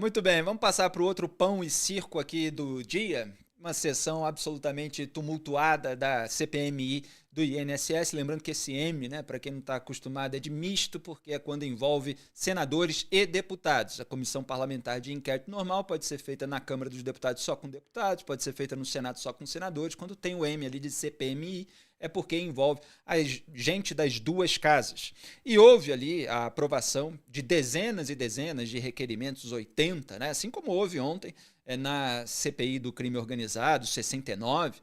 Muito bem, vamos passar para o outro pão e circo aqui do dia. Uma sessão absolutamente tumultuada da CPMI do INSS. Lembrando que esse M, né, para quem não está acostumado, é de misto, porque é quando envolve senadores e deputados. A comissão parlamentar de inquérito normal pode ser feita na Câmara dos Deputados só com deputados, pode ser feita no Senado só com senadores. Quando tem o M ali de CPMI, é porque envolve a gente das duas casas. E houve ali a aprovação de dezenas e dezenas de requerimentos, 80, né? Assim como houve ontem na CPI do crime organizado, 69,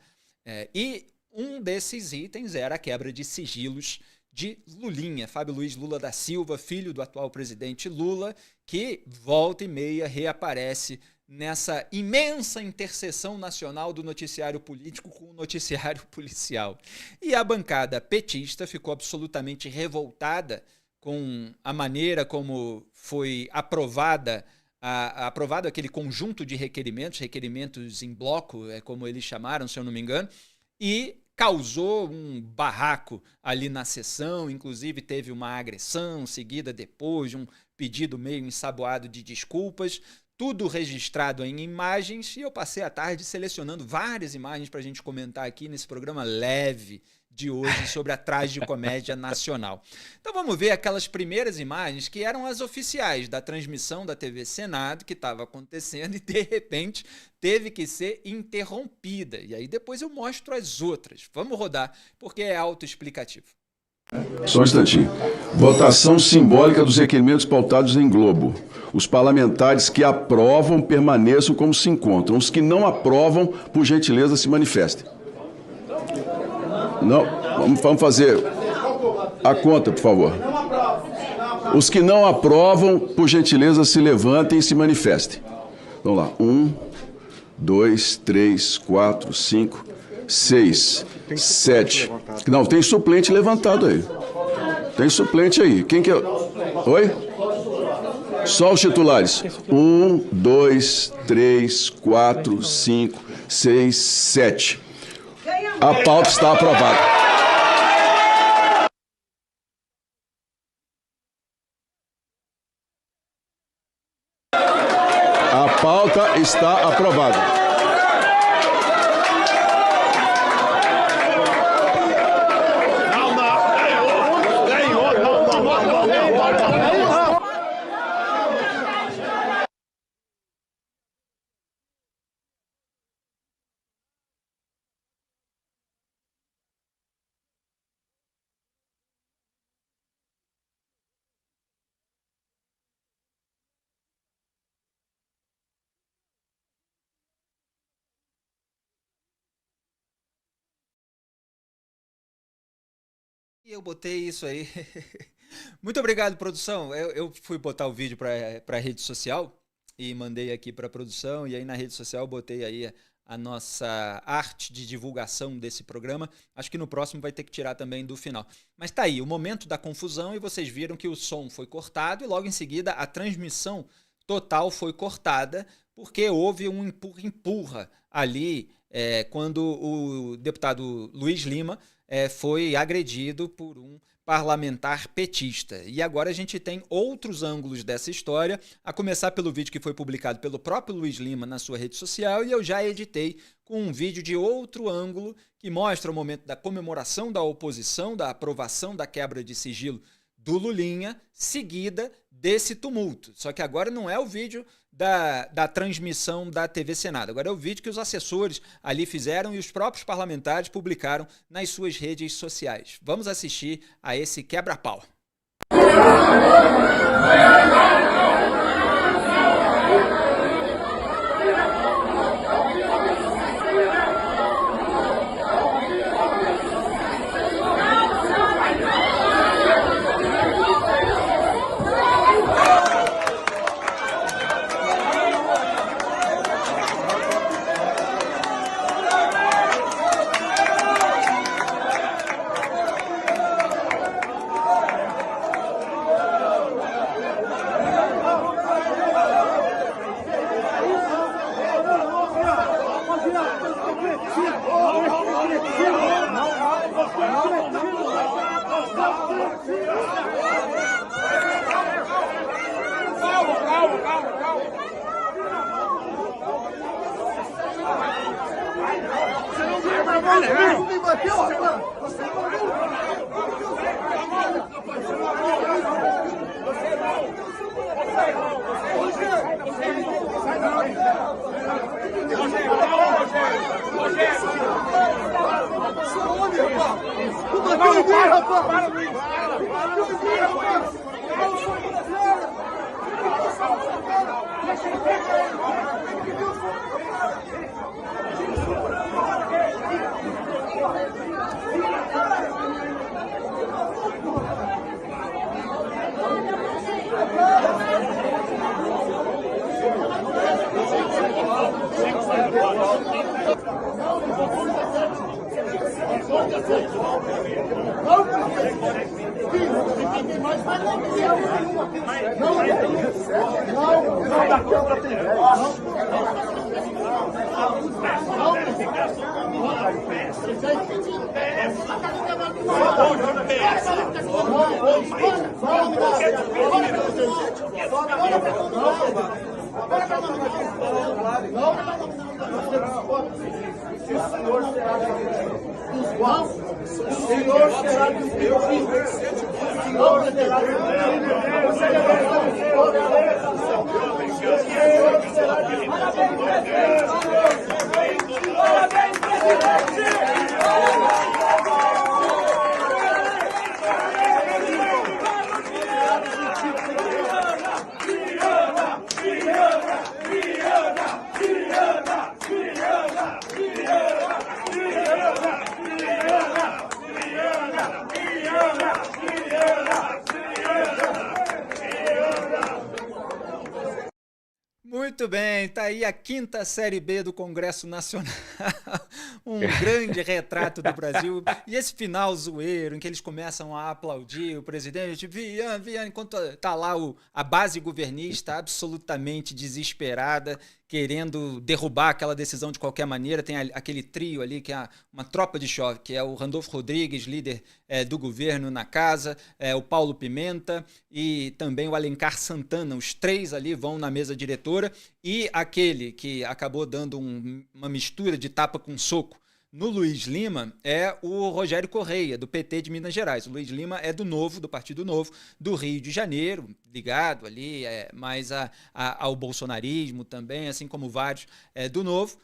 e um desses itens era a quebra de sigilos de Lulinha, Fábio Luiz Lula da Silva, filho do atual presidente Lula, que volta e meia reaparece nessa imensa interseção nacional do noticiário político com o noticiário policial. E a bancada petista ficou absolutamente revoltada com a maneira como foi aprovado aquele conjunto de requerimentos em bloco, como eles chamaram, se eu não me engano, e causou um barraco ali na sessão, inclusive teve uma agressão seguida depois de um pedido meio ensaboado de desculpas, tudo registrado em imagens, e eu passei a tarde selecionando várias imagens para a gente comentar aqui nesse programa leve de hoje sobre a tragicomédia nacional. Então vamos ver aquelas primeiras imagens que eram as oficiais da transmissão da TV Senado que estava acontecendo e de repente teve que ser interrompida. E aí depois eu mostro as outras. Vamos rodar, porque é autoexplicativo. Só um instantinho. Votação simbólica dos requerimentos pautados em globo. Os parlamentares que aprovam permaneçam como se encontram. Os que não aprovam, por gentileza, se manifestem. Não, vamos fazer a conta, por favor. Os que não aprovam, por gentileza, se levantem e se manifestem. Vamos lá. 1, 2, 3, 4, 5, 6, 7. Não, tem suplente levantado aí. Tem suplente aí. Quem que é? Oi? Só os titulares. 1, 2, 3, 4, 5, 6, 7. A pauta está aprovada. A pauta está aprovada. E eu botei isso aí. Muito obrigado, produção. Eu fui botar o vídeo para a rede social e mandei aqui para a produção. E aí na rede social eu botei aí a nossa arte de divulgação desse programa. Acho que no próximo vai ter que tirar também do final. Mas tá aí, o momento da confusão, e vocês viram que o som foi cortado e logo em seguida a transmissão total foi cortada porque houve um empurra ali quando o deputado Luiz Lima foi agredido por um parlamentar petista. E agora a gente tem outros ângulos dessa história, a começar pelo vídeo que foi publicado pelo próprio Luiz Lima na sua rede social, e eu já editei com um vídeo de outro ângulo que mostra o momento da comemoração da oposição, da aprovação da quebra de sigilo do Lulinha, seguida desse tumulto. Só que agora não é o vídeo da transmissão da TV Senado. Agora é o vídeo que os assessores ali fizeram e os próprios parlamentares publicaram nas suas redes sociais. Vamos assistir a esse quebra-pau. Muito bem, tá aí a 5ª série B do Congresso Nacional, um grande retrato do Brasil, e esse final zoeiro em que eles começam a aplaudir o presidente, Vian, enquanto tá lá a base governista absolutamente desesperada, querendo derrubar aquela decisão de qualquer maneira. Tem aquele trio ali, que é uma tropa de choque, que é o Randolfo Rodrigues, líder do governo na casa, o Paulo Pimenta e também o Alencar Santana. Os 3 ali vão na mesa diretora, e aquele que acabou dando uma mistura de tapa com soco no Luiz Lima é o Rogério Correia, do PT de Minas Gerais. O Luiz Lima é do Novo, do Partido Novo, do Rio de Janeiro, ligado ali mais ao bolsonarismo também, assim como vários do Novo.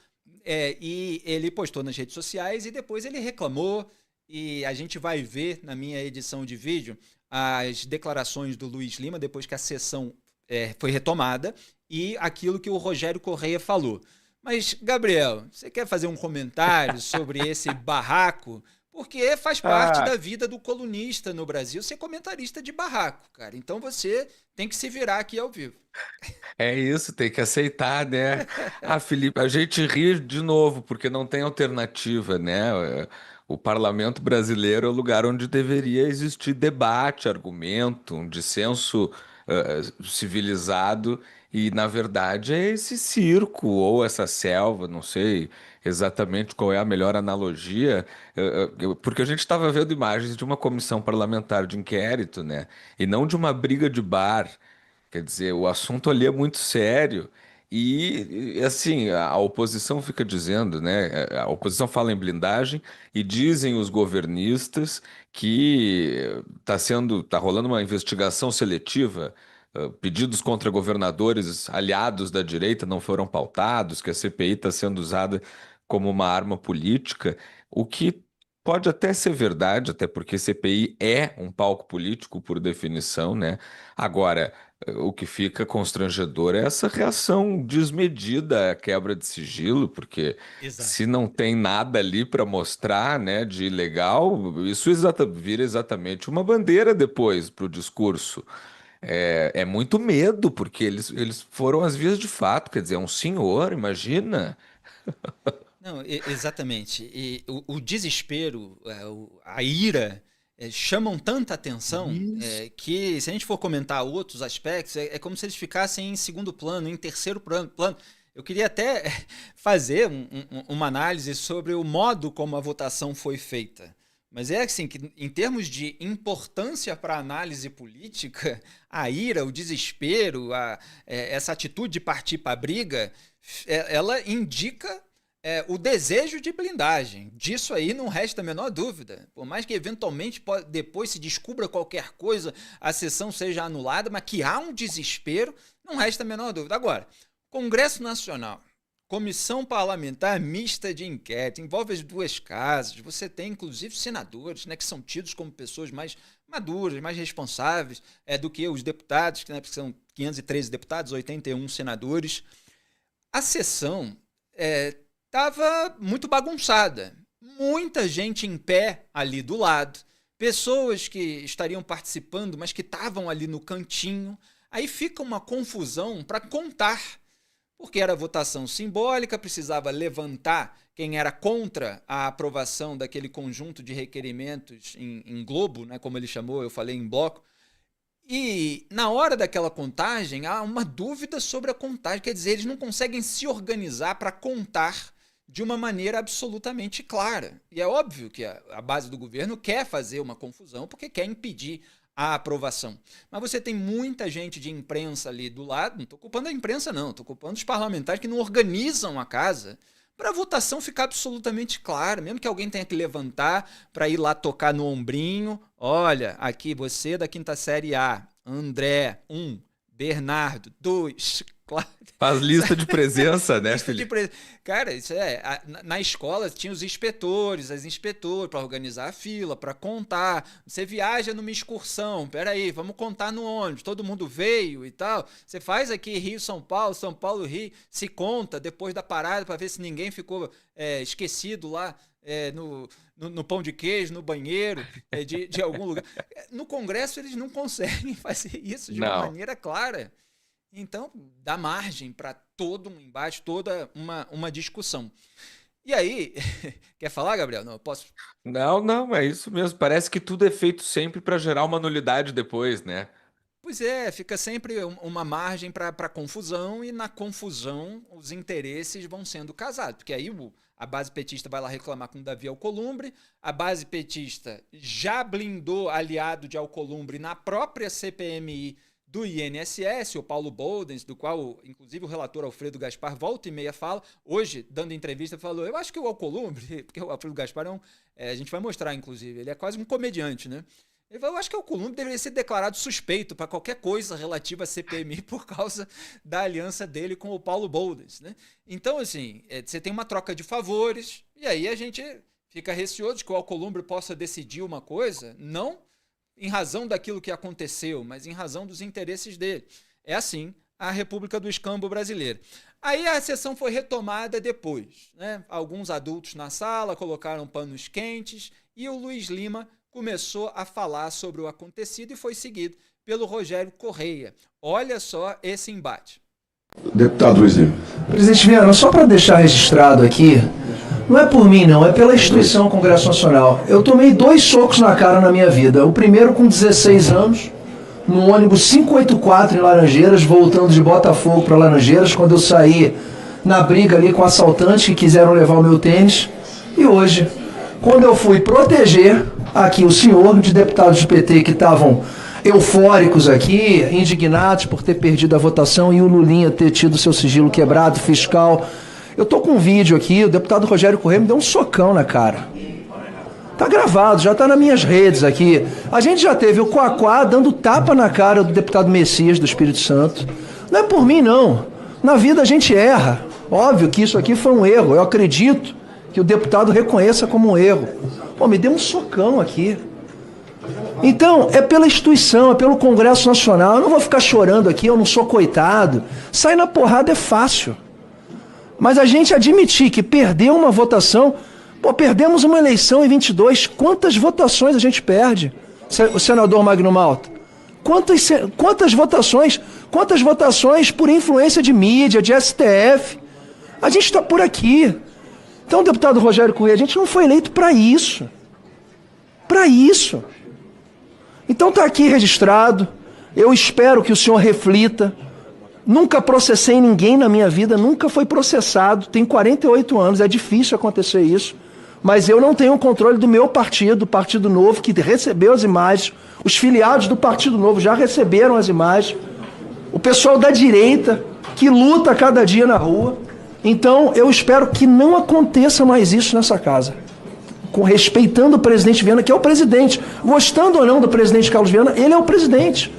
E ele postou nas redes sociais e depois ele reclamou, e a gente vai ver na minha edição de vídeo as declarações do Luiz Lima depois que a sessão foi retomada e aquilo que o Rogério Correia falou. Mas, Gabriel, você quer fazer um comentário sobre esse barraco? Porque faz parte da vida do colunista no Brasil ser comentarista de barraco, cara. Então você tem que se virar aqui ao vivo. É isso, tem que aceitar, né? Felipe, a gente ri de novo, porque não tem alternativa, né? O parlamento brasileiro é o lugar onde deveria existir debate, argumento, um dissenso civilizado, e na verdade é esse circo ou essa selva, não sei exatamente qual é a melhor analogia, porque a gente estava vendo imagens de uma comissão parlamentar de inquérito, né? E não de uma briga de bar. Quer dizer, o assunto ali é muito sério assim, a oposição fica dizendo, né? A oposição fala em blindagem e dizem os governistas que tá rolando uma investigação seletiva, pedidos contra governadores aliados da direita não foram pautados, que a CPI está sendo usada como uma arma política, o que pode até ser verdade, até porque CPI é um palco político por definição, né? Agora, o que fica constrangedor é essa reação desmedida à quebra de sigilo, porque Exato. se não tem nada ali para mostrar, né, de ilegal, isso vira exatamente uma bandeira depois para o discurso. É muito medo, porque eles foram às vias de fato, quer dizer, é um senhor, imagina. Não, exatamente. E o desespero, a ira, chamam tanta atenção Isso. que, se a gente for comentar outros aspectos, é como se eles ficassem em segundo plano, em terceiro plano. Eu queria até fazer uma análise sobre o modo como a votação foi feita. Mas é assim, que em termos de importância para a análise política, a ira, o desespero, essa atitude de partir para a briga, ela indica o desejo de blindagem. Disso aí não resta a menor dúvida. Por mais que eventualmente depois se descubra qualquer coisa, a sessão seja anulada, mas que há um desespero, não resta a menor dúvida. Agora, Congresso Nacional, Comissão Parlamentar Mista de Inquérito, envolve as duas casas, você tem inclusive senadores, né, que são tidos como pessoas mais maduras, mais responsáveis do que os deputados, né, porque são 513 deputados, 81 senadores. A sessão estava muito bagunçada, muita gente em pé ali do lado, pessoas que estariam participando, mas que estavam ali no cantinho. Aí fica uma confusão para contar, porque era votação simbólica, precisava levantar quem era contra a aprovação daquele conjunto de requerimentos em globo, né, como ele chamou, eu falei em bloco. E na hora daquela contagem, há uma dúvida sobre a contagem, quer dizer, eles não conseguem se organizar para contar de uma maneira absolutamente clara. E é óbvio que a base do governo quer fazer uma confusão porque quer impedir a aprovação. Mas você tem muita gente de imprensa ali do lado, não estou culpando a imprensa não, estou culpando os parlamentares que não organizam a casa para a votação ficar absolutamente clara, mesmo que alguém tenha que levantar para ir lá tocar no ombrinho. Olha, aqui você da quinta série A, André, 1, Bernardo, 2, claro. Faz lista de presença, né, Felipe? Cara, isso na escola tinha os inspetores, as inspetoras para organizar a fila, para contar. Você viaja numa excursão, peraí, vamos contar no ônibus, todo mundo veio e tal. Você faz aqui Rio-São Paulo, São Paulo-Rio, se conta depois da parada para ver se ninguém ficou esquecido lá no pão de queijo, no banheiro, de algum lugar. No Congresso eles não conseguem fazer isso de uma maneira clara. Então, dá margem para todo um embate, toda uma discussão. E aí, quer falar, Gabriel? Não, eu posso? Não, é isso mesmo. Parece que tudo é feito sempre para gerar uma nulidade depois, né? Pois é, fica sempre uma margem para confusão e na confusão os interesses vão sendo casados. Porque aí a base petista vai lá reclamar com o Davi Alcolumbre, a base petista já blindou aliado de Alcolumbre na própria CPMI do INSS, o Paulo Boldens, do qual, inclusive, o relator Alfredo Gaspar volta e meia fala, hoje, dando entrevista, falou, eu acho que o Alcolumbre, porque o Alfredo Gaspar a gente vai mostrar, inclusive, ele é quase um comediante, né? Ele falou, eu acho que o Alcolumbre deveria ser declarado suspeito para qualquer coisa relativa à CPMI por causa da aliança dele com o Paulo Boldens, né? Então, assim, você tem uma troca de favores, e aí a gente fica receoso de que o Alcolumbre possa decidir uma coisa, não em razão daquilo que aconteceu, mas em razão dos interesses dele. É assim a República do Escambo brasileira. Aí a sessão foi retomada depois, né? Alguns adultos na sala colocaram panos quentes e o Luiz Lima começou a falar sobre o acontecido e foi seguido pelo Rogério Correia. Olha só esse embate. Deputado Luiz Lima. Presidente Viana, só para deixar registrado aqui, não é por mim não, é pela instituição Congresso Nacional. Eu tomei 2 socos na cara na minha vida. O primeiro com 16 anos, no ônibus 584 em Laranjeiras, voltando de Botafogo para Laranjeiras, quando eu saí na briga ali com assaltantes que quiseram levar o meu tênis. E hoje, quando eu fui proteger aqui o senhor de deputados do PT que estavam eufóricos aqui, indignados por ter perdido a votação e o Lulinha ter tido seu sigilo quebrado, fiscal. Eu tô com um vídeo aqui, o deputado Rogério Correia me deu um socão na cara. Tá gravado, já tá nas minhas redes aqui. A gente já teve o Quaquá dando tapa na cara do deputado Messias do Espírito Santo. Não é por mim, não. Na vida a gente erra. Óbvio que isso aqui foi um erro. Eu acredito que o deputado reconheça como um erro. Pô, me deu um socão aqui. Então, é pela instituição, é pelo Congresso Nacional. Eu não vou ficar chorando aqui, eu não sou coitado. Sair na porrada é fácil. Mas a gente admitir que perdeu uma votação... Pô, perdemos uma eleição em 22. Quantas votações a gente perde? O senador Magno Malta. Quantas votações? Quantas votações por influência de mídia, de STF? A gente está por aqui. Então, deputado Rogério Correia, a gente não foi eleito para isso. Para isso. Então está aqui registrado. Eu espero que o senhor reflita. Nunca processei ninguém na minha vida, nunca foi processado. Tenho 48 anos, é difícil acontecer isso. Mas eu não tenho o controle do meu partido, o Partido Novo, que recebeu as imagens. Os filiados do Partido Novo já receberam as imagens. O pessoal da direita, que luta cada dia na rua. Então, eu espero que não aconteça mais isso nessa casa. Respeitando o presidente Viana, que é o presidente. Gostando ou não do presidente Carlos Viana, ele é o presidente.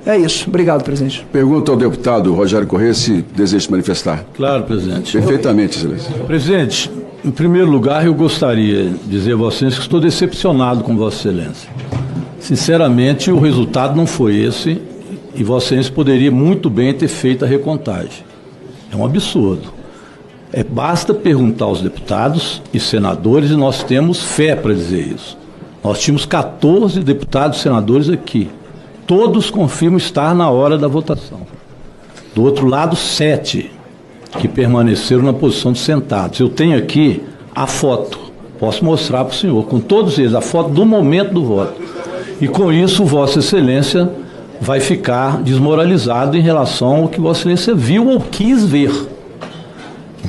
É isso. Obrigado, presidente. Pergunta ao deputado Rogério Corrêa se deseja se manifestar. Claro, presidente. Perfeitamente, excelência. Presidente, em primeiro lugar, eu gostaria de dizer a Vossa Excelência que estou decepcionado com Vossa Excelência. Sinceramente, o resultado não foi esse e Vossa Excelência poderia muito bem ter feito a recontagem. É um absurdo. Basta perguntar aos deputados e senadores e nós temos fé para dizer isso. Nós tínhamos 14 deputados e senadores aqui. Todos confirmam estar na hora da votação. Do outro lado, 7 que permaneceram na posição de sentados. Eu tenho aqui a foto, posso mostrar para o senhor, com todos eles, a foto do momento do voto. E com isso, Vossa Excelência vai ficar desmoralizado em relação ao que Vossa Excelência viu ou quis ver.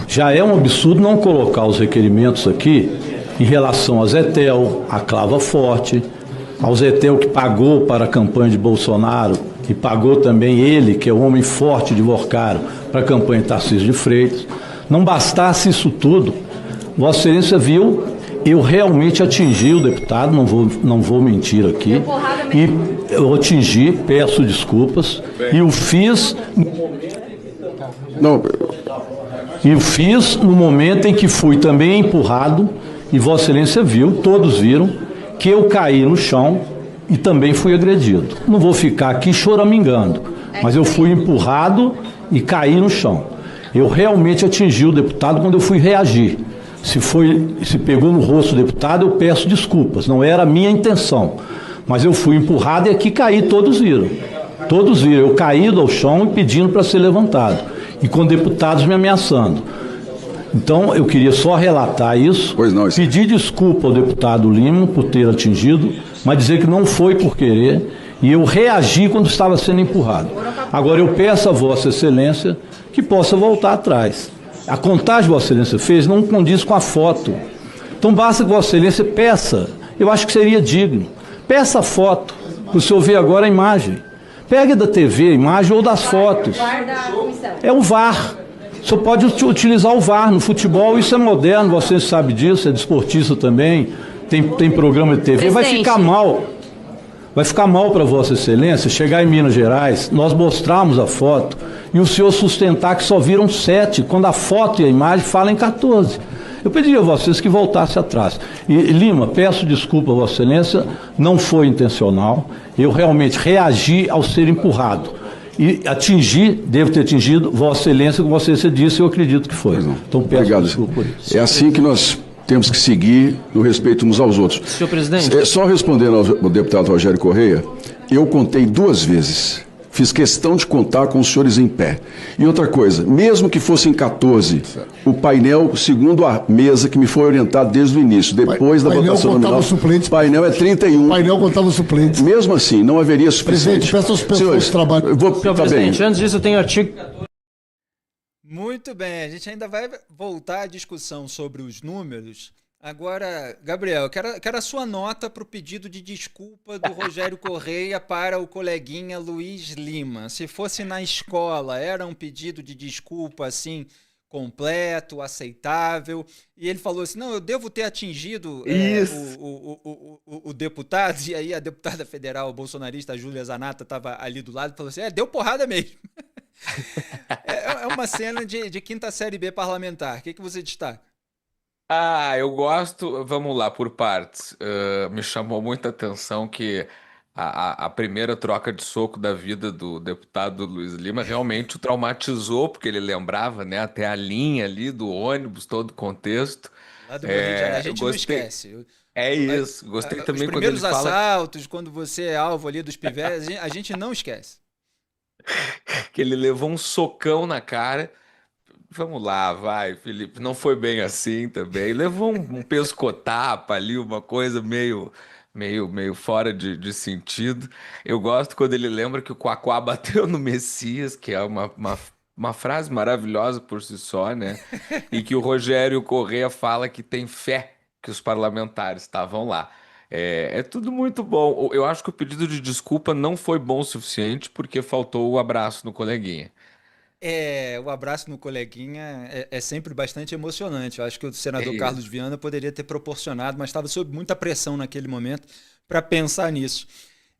Já é um absurdo não colocar os requerimentos aqui em relação a Zetel, a Clava Forte, ao Zetel que pagou para a campanha de Bolsonaro e pagou também ele, que é o homem forte de Vorcaro, para a campanha de Tarcísio de Freitas. Não bastasse isso tudo, Vossa Excelência viu, eu realmente atingi o deputado, não vou mentir aqui, e eu atingi, peço desculpas, e o fiz... Não... E eu fiz no momento em que fui também empurrado, e Vossa Excelência viu, todos viram, que eu caí no chão e também fui agredido. Não vou ficar aqui choramingando, mas eu fui empurrado e caí no chão. Eu realmente atingi o deputado quando eu fui reagir. Se pegou no rosto do deputado, eu peço desculpas, não era a minha intenção. Mas eu fui empurrado e aqui caí, todos viram. Todos viram, eu caído ao chão e pedindo para ser levantado. E com deputados me ameaçando. Então, eu queria só relatar isso, pedir desculpa ao deputado Lima por ter atingido, mas dizer que não foi por querer, e eu reagi quando estava sendo empurrado. Agora, eu peço a Vossa Excelência que possa voltar atrás. A contagem que Vossa Excelência fez não condiz com a foto. Então, basta que Vossa Excelência peça, eu acho que seria digno, peça a foto, para o senhor ver agora a imagem. Pegue da TV a imagem ou das fotos. É o VAR. O senhor pode utilizar o VAR no futebol, isso é moderno, você sabe disso, é desportista também, tem programa de TV, vai ficar mal. Vai ficar mal para Vossa Excelência chegar em Minas Gerais, nós mostramos a foto e o senhor sustentar que só viram 7, quando a foto e a imagem falam em 14. Eu pediria a vocês que voltassem atrás. E, Lima, peço desculpa a Vossa Excelência, não foi intencional, eu realmente reagi ao ser empurrado. E devo ter atingido Vossa Excelência, como Vossa Excelência disse, eu acredito que foi. Então peço desculpa por isso. É assim que nós temos que seguir no respeito uns aos outros. Senhor presidente. Só respondendo ao deputado Rogério Corrêa, eu contei 2 vezes. Fiz questão de contar com os senhores em pé. E outra coisa, mesmo que fossem 14, o painel, segundo a mesa que me foi orientado desde o início, depois da votação nominal, o painel é 31. O painel contava os suplentes. Mesmo assim, não haveria suficiente. Presidente, peço aos pessoas que trabalham. Senhor presidente, antes disso eu tenho artigo... Muito bem, a gente ainda vai voltar à discussão sobre os números. Agora, Gabriel, quero a sua nota para o pedido de desculpa do Rogério Corrêa para o coleguinha Luiz Lima. Se fosse na escola, era um pedido de desculpa assim, completo, aceitável? E ele falou assim, não, eu devo ter atingido o deputado, e aí a deputada federal bolsonarista, a Júlia Zanata, estava ali do lado e falou assim, deu porrada mesmo. É uma cena de quinta série B parlamentar. O que você destaca? Eu gosto, vamos lá, por partes. Me chamou muita atenção que a primeira troca de soco da vida do deputado Luiz Lima realmente o traumatizou, porque ele lembrava, né, até a linha ali do ônibus, todo o contexto. Lá do Rio de Janeiro, a gente não esquece. É isso, gostei também quando ele fala... Os primeiros assaltos, quando você é alvo ali dos pivetes, a gente não esquece. Que ele levou um socão na cara. Vamos lá, vai, Felipe. Não foi bem assim também. Levou um pescotapa ali, uma coisa meio fora de sentido. Eu gosto quando ele lembra que o Quaquá bateu no Messias, que é uma frase maravilhosa por si só, né? E que o Rogério Corrêa fala que tem fé que os parlamentares estavam lá. É tudo muito bom. Eu acho que o pedido de desculpa não foi bom o suficiente porque faltou o abraço no coleguinha. O abraço no coleguinha é sempre bastante emocionante. Eu acho que o senador Carlos Viana poderia ter proporcionado, mas estava sob muita pressão naquele momento para pensar nisso.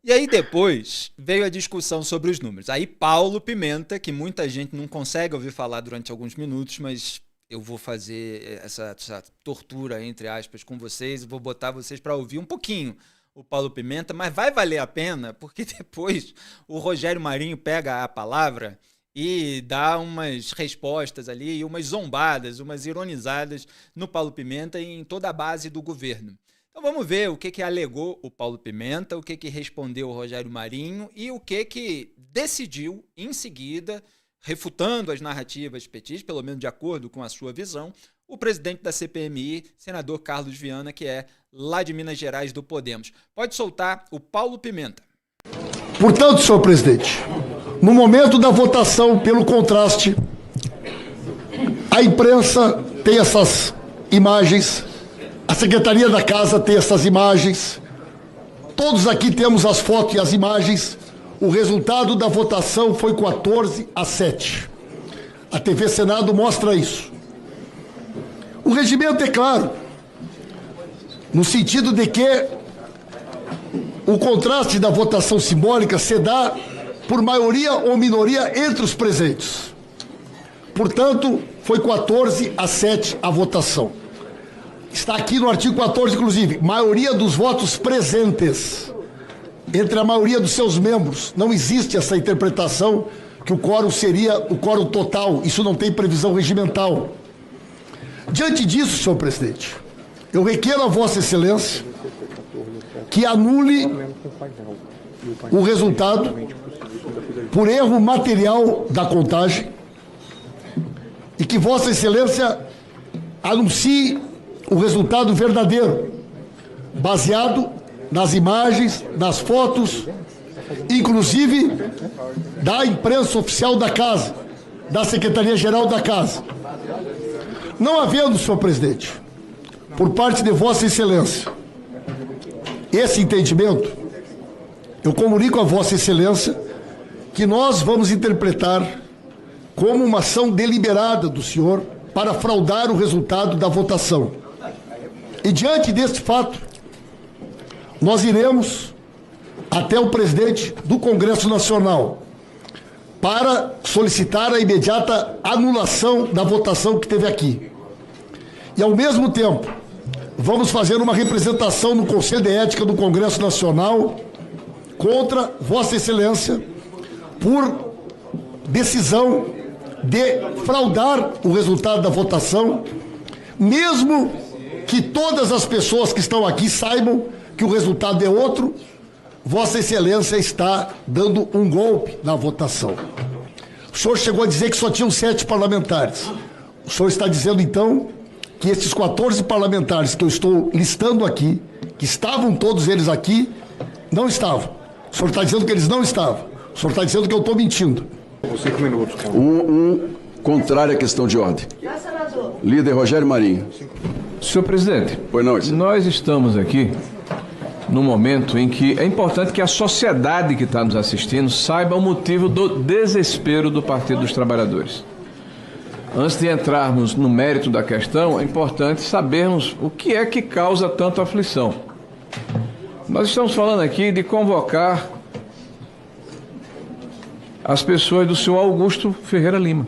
E aí depois veio a discussão sobre os números. Aí Paulo Pimenta, que muita gente não consegue ouvir falar durante alguns minutos, mas eu vou fazer essa tortura, entre aspas, com vocês, vou botar vocês para ouvir um pouquinho o Paulo Pimenta, mas vai valer a pena, porque depois o Rogério Marinho pega a palavra e dá umas respostas ali, umas zombadas, umas ironizadas no Paulo Pimenta e em toda a base do governo. Então vamos ver o que alegou o Paulo Pimenta, o que respondeu o Rogério Marinho e o que decidiu em seguida, refutando as narrativas petistas, pelo menos de acordo com a sua visão, o presidente da CPMI, senador Carlos Viana, que é lá de Minas Gerais do Podemos. Pode soltar o Paulo Pimenta. Portanto, senhor presidente, no momento da votação pelo contraste, a imprensa tem essas imagens, a Secretaria da Casa tem essas imagens, todos aqui temos as fotos e as imagens. O resultado da votação foi 14-7. A TV Senado mostra isso. O regimento é claro, no sentido de que o contraste da votação simbólica se dá por maioria ou minoria entre os presentes. Portanto, foi 14-7 a votação. Está aqui no artigo 14, inclusive, maioria dos votos presentes entre a maioria dos seus membros. Não existe essa interpretação que o quórum seria o quórum total. Isso não tem previsão regimental. Diante disso, senhor presidente, eu requero a Vossa Excelência que anule o resultado por erro material da contagem e que Vossa Excelência anuncie o resultado verdadeiro, baseado nas imagens, nas fotos, inclusive da imprensa oficial da Casa, da Secretaria-Geral da Casa. Não havendo, senhor presidente, por parte de Vossa Excelência, esse entendimento, eu comunico a Vossa Excelência que nós vamos interpretar como uma ação deliberada do senhor para fraudar o resultado da votação. E diante deste fato, nós iremos até o presidente do Congresso Nacional para solicitar a imediata anulação da votação que teve aqui. E, ao mesmo tempo, vamos fazer uma representação no Conselho de Ética do Congresso Nacional contra Vossa Excelência por decisão de fraudar o resultado da votação, mesmo que todas as pessoas que estão aqui saibam que o resultado é outro. Vossa Excelência está dando um golpe na votação. O senhor chegou a dizer que só tinham 7 parlamentares. O senhor está dizendo, então, que esses 14 parlamentares que eu estou listando aqui, que estavam todos eles aqui, não estavam. O senhor está dizendo que eles não estavam. O senhor está dizendo que eu estou mentindo. 5 minutos. Contrário à questão de ordem. Líder Rogério Marinho. Senhor presidente, Pois não, nós estamos aqui num momento em que é importante que a sociedade que está nos assistindo saiba o motivo do desespero do Partido dos Trabalhadores. Antes de entrarmos no mérito da questão, é importante sabermos o que é que causa tanta aflição. Nós estamos falando aqui de convocar as pessoas do senhor Augusto Ferreira Lima.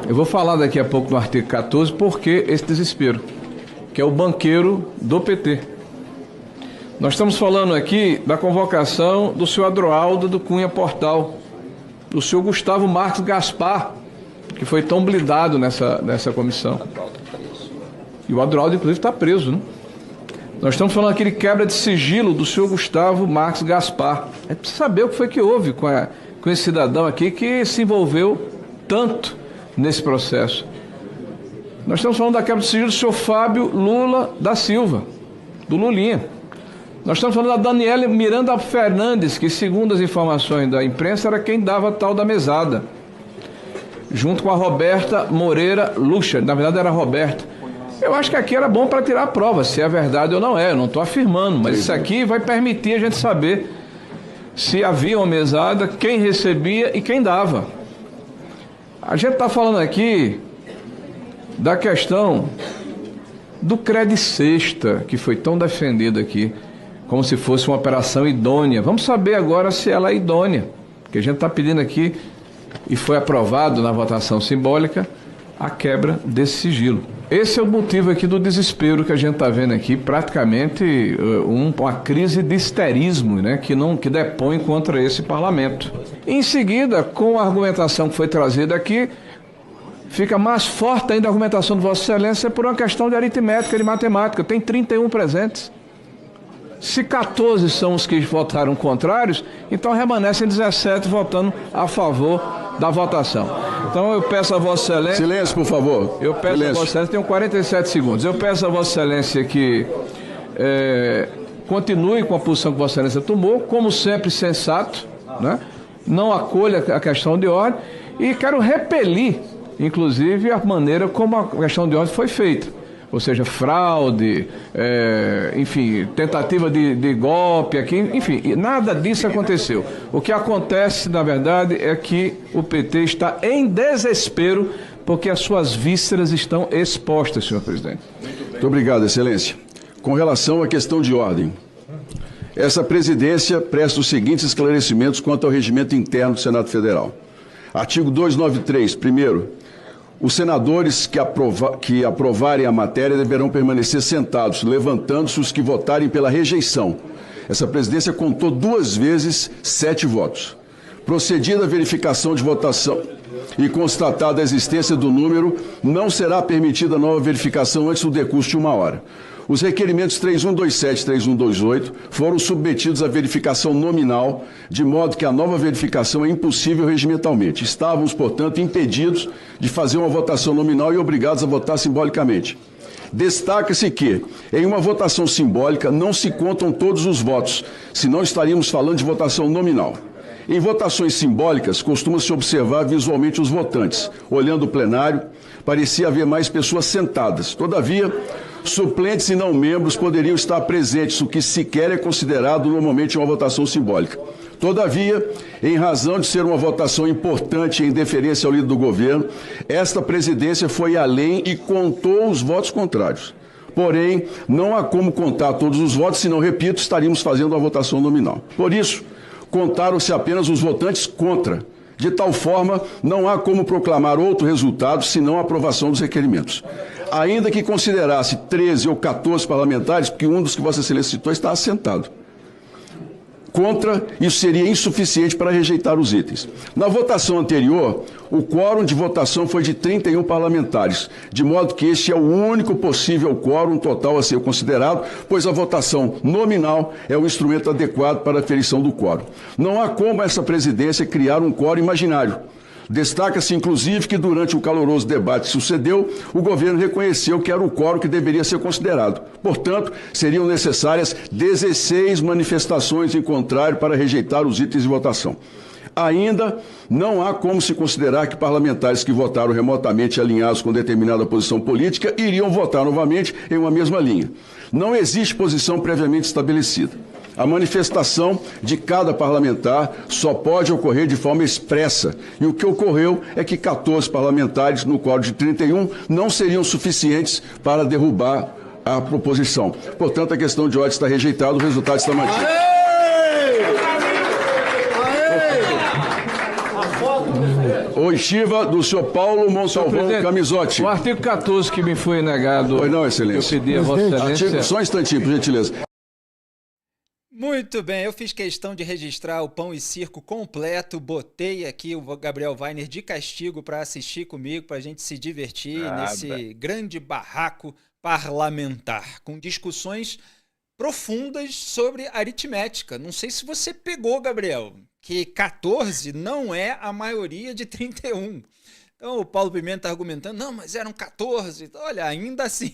Eu vou falar daqui a pouco no artigo 14 porque esse desespero, que é o banqueiro do PT. Nós estamos falando aqui da convocação do senhor Adroaldo do Cunha Portal, do senhor Gustavo Marques Gaspar, que foi tão blindado nessa comissão. E o Adroaldo, inclusive, está preso, né? Nós estamos falando aqui de quebra de sigilo do senhor Gustavo Marques Gaspar. É preciso saber o que foi que houve com esse cidadão aqui que se envolveu tanto nesse processo. Nós estamos falando da quebra de sigilo do senhor Fábio Lula da Silva, do Lulinha. Nós estamos falando da Daniela Miranda Fernandes, que, segundo as informações da imprensa, era quem dava tal da mesada, junto com a Roberta Moreira Lucha. Na verdade, era a Roberta. Eu acho que aqui era bom para tirar a prova, se é verdade ou não é. Eu não estou afirmando, mas isso aqui vai permitir a gente saber se havia uma mesada, quem recebia e quem dava. A gente está falando aqui da questão do crédito sexta, que foi tão defendido aqui, como se fosse uma operação idônea. Vamos saber agora se ela é idônea, porque a gente está pedindo aqui, e foi aprovado na votação simbólica, a quebra desse sigilo. Esse é o motivo aqui do desespero que a gente está vendo aqui, praticamente uma crise de histerismo, né, que depõe contra esse parlamento. Em seguida, com a argumentação que foi trazida aqui, fica mais forte ainda a argumentação de Vossa Excelência por uma questão de aritmética, de matemática. Tem 31 presentes. Se 14 são os que votaram contrários, então remanescem 17 votando a favor da votação. Então eu peço a Vossa Excelência... Silêncio, por favor. Eu peço Silêncio. a Vossa Excelência, tenho 47 segundos. Eu peço a Vossa Excelência que continue com a posição que Vossa Excelência tomou, como sempre sensato, né? Não acolha a questão de ordem e quero repelir, inclusive, a maneira como a questão de ordem foi feita. Ou seja, fraude, enfim, tentativa de golpe aqui, enfim, nada disso aconteceu. O que acontece, na verdade, é que o PT está em desespero porque as suas vísceras estão expostas, senhor presidente. Muito obrigado, Excelência. Com relação à questão de ordem, essa presidência presta os seguintes esclarecimentos quanto ao regimento interno do Senado Federal. Artigo 293, primeiro, os senadores que aprovarem a matéria deverão permanecer sentados, levantando-se os que votarem pela rejeição. Essa presidência contou 2 vezes 7 votos. Procedida a verificação de votação e constatada a existência do número, não será permitida nova verificação antes do decurso de 1 hora. Os requerimentos 3127 e 3128 foram submetidos à verificação nominal, de modo que a nova verificação é impossível regimentalmente. Estávamos, portanto, impedidos de fazer uma votação nominal e obrigados a votar simbolicamente. Destaca-se que, em uma votação simbólica, não se contam todos os votos, senão estaríamos falando de votação nominal. Em votações simbólicas, costuma-se observar visualmente os votantes. Olhando o plenário, parecia haver mais pessoas sentadas. Todavia, suplentes e não membros poderiam estar presentes, o que sequer é considerado normalmente uma votação simbólica. Todavia, em razão de ser uma votação importante em deferência ao líder do governo, esta presidência foi além e contou os votos contrários. Porém, não há como contar todos os votos, senão, repito, estaríamos fazendo a votação nominal. Por isso, contaram-se apenas os votantes contra. De tal forma, não há como proclamar outro resultado senão a aprovação dos requerimentos. Ainda que considerasse 13 ou 14 parlamentares, porque um dos que Vossa Excelência citou está assentado. Contra, isso seria insuficiente para rejeitar os itens. Na votação anterior, o quórum de votação foi de 31 parlamentares, de modo que este é o único possível quórum total a ser considerado, pois a votação nominal é o instrumento adequado para a aferição do quórum. Não há como essa presidência criar um quórum imaginário. Destaca-se, inclusive, que durante o caloroso debate que sucedeu, o governo reconheceu que era o quórum que deveria ser considerado. Portanto, seriam necessárias 16 manifestações em contrário para rejeitar os itens de votação. Ainda não há como se considerar que parlamentares que votaram remotamente alinhados com determinada posição política iriam votar novamente em uma mesma linha. Não existe posição previamente estabelecida. A manifestação de cada parlamentar só pode ocorrer de forma expressa. E o que ocorreu é que 14 parlamentares, no quórum de 31, não seriam suficientes para derrubar a proposição. Portanto, a questão de ordem está rejeitada, o resultado está mantido. Oitiva do senhor Paulo Montalvão Camisotti. O artigo 14 que me foi negado. Pois não, Excelência. Eu pedi a Vossa Excelência. Só um instantinho, por gentileza. Muito bem, eu fiz questão de registrar o Pão e Circo completo, botei aqui o Gabriel Weiner de castigo para assistir comigo, para a gente se divertir nesse grande barraco parlamentar, com discussões profundas sobre aritmética. Não sei se você pegou, Gabriel, que 14 não é a maioria de 31. Então o Paulo Pimenta está argumentando, não, mas eram 14. Olha, ainda assim,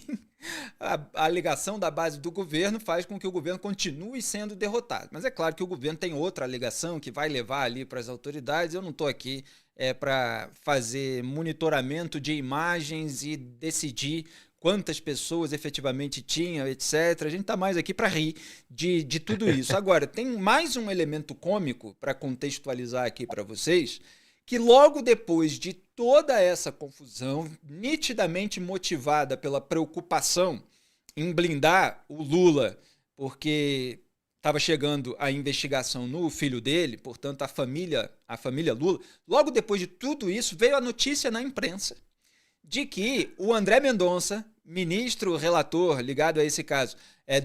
a alegação da base do governo faz com que o governo continue sendo derrotado. Mas é claro que o governo tem outra alegação que vai levar ali para as autoridades. Eu não estou aqui para fazer monitoramento de imagens e decidir quantas pessoas efetivamente tinham, etc. A gente está mais aqui para rir de tudo isso. Agora, tem mais um elemento cômico para contextualizar aqui para vocês, que logo depois de toda essa confusão, nitidamente motivada pela preocupação em blindar o Lula, porque estava chegando a investigação no filho dele, portanto a família Lula, logo depois de tudo isso veio a notícia na imprensa de que o André Mendonça, ministro relator ligado a esse caso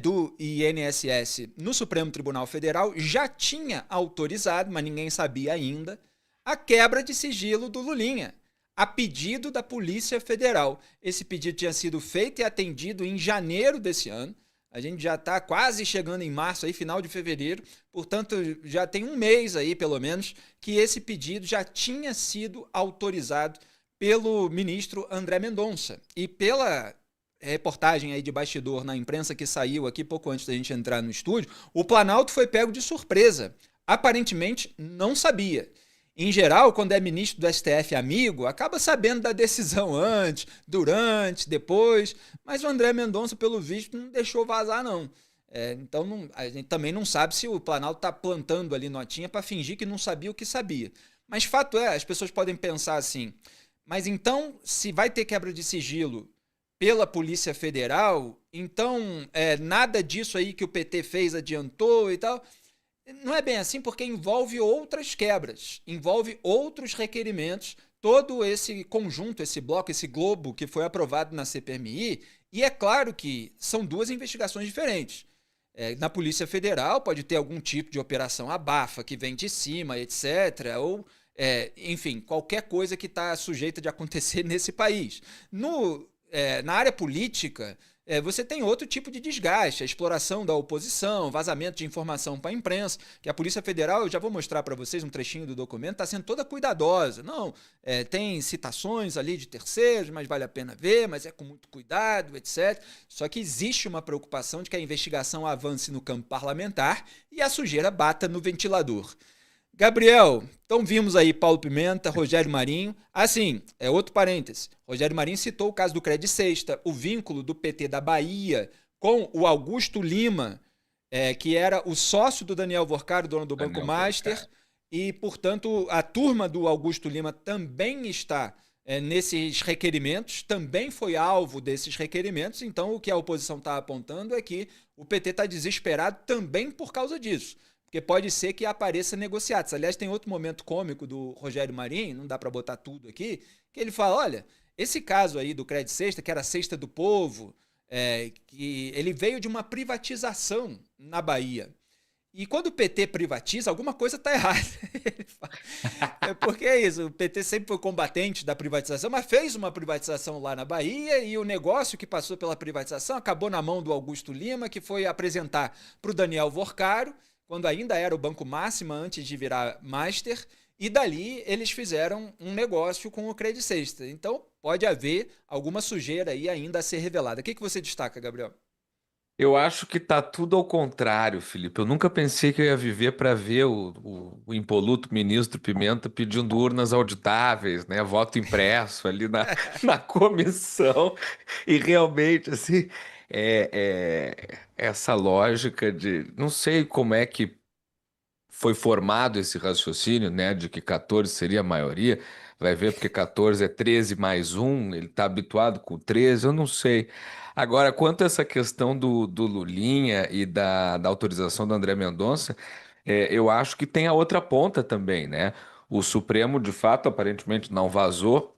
do INSS no Supremo Tribunal Federal, já tinha autorizado, mas ninguém sabia ainda, a quebra de sigilo do Lulinha, a pedido da Polícia Federal. Esse pedido tinha sido feito e atendido em janeiro desse ano. A gente já está quase chegando em março, aí, final de fevereiro, portanto já tem um mês aí, pelo menos, que esse pedido já tinha sido autorizado pelo ministro André Mendonça. E pela reportagem aí de bastidor na imprensa que saiu aqui pouco antes da gente entrar no estúdio, o Planalto foi pego de surpresa. Aparentemente não sabia. Em geral, quando é ministro do STF amigo, acaba sabendo da decisão antes, durante, depois, mas o André Mendonça, pelo visto, não deixou vazar, não. Então, a gente também não sabe se o Planalto está plantando ali notinha para fingir que não sabia o que sabia. Mas fato é, as pessoas podem pensar assim, mas então, se vai ter quebra de sigilo pela Polícia Federal, então nada disso aí que o PT fez adiantou e tal. Não é bem assim, porque envolve outras quebras, envolve outros requerimentos, todo esse conjunto, esse bloco, esse globo que foi aprovado na CPMI, e é claro que são duas investigações diferentes. Na Polícia Federal pode ter algum tipo de operação abafa que vem de cima, etc., ou, enfim, qualquer coisa que está sujeita de acontecer nesse país. Na área política, você tem outro tipo de desgaste, a exploração da oposição, vazamento de informação para a imprensa, que a Polícia Federal, eu já vou mostrar para vocês um trechinho do documento, está sendo toda cuidadosa. Não, tem citações ali de terceiros, mas vale a pena ver, mas é com muito cuidado, etc. Só que existe uma preocupação de que a investigação avance no campo parlamentar e a sujeira bata no ventilador. Gabriel, então vimos aí Paulo Pimenta, Rogério Marinho. Assim, outro parêntese. Rogério Marinho citou o caso do Credit Sexta, o vínculo do PT da Bahia com o Augusto Lima, que era o sócio do Daniel Vorcaro, dono do Banco Master, e, portanto, a turma do Augusto Lima também está nesses requerimentos, também foi alvo desses requerimentos. Então, o que a oposição está apontando é que o PT está desesperado também por causa disso. Porque pode ser que apareça negociados. Aliás, tem outro momento cômico do Rogério Marinho, não dá para botar tudo aqui, que ele fala, olha, esse caso aí do Credit Sexta, que era a Sexta do Povo, que ele veio de uma privatização na Bahia. E quando o PT privatiza, alguma coisa está errada. Porque é isso, o PT sempre foi combatente da privatização, mas fez uma privatização lá na Bahia e o negócio que passou pela privatização acabou na mão do Augusto Lima, que foi apresentar para o Daniel Vorcaro, quando ainda era o Banco Máxima, antes de virar Master, e dali eles fizeram um negócio com o Credit Sexta. Então pode haver alguma sujeira aí ainda a ser revelada. O que você destaca, Gabriel? Eu acho que tá tudo ao contrário, Felipe. Eu nunca pensei que eu ia viver para ver o impoluto ministro Pimenta pedindo urnas auditáveis, né? Voto impresso ali na comissão. E realmente, assim, essa lógica de... Não sei como é que foi formado esse raciocínio, né? De que 14 seria a maioria. Vai ver porque 14 é 13 mais 1, ele está habituado com 13, eu não sei. Agora, quanto a essa questão do Lulinha e da autorização do André Mendonça, eu acho que tem a outra ponta também, né? O Supremo, de fato, aparentemente não vazou,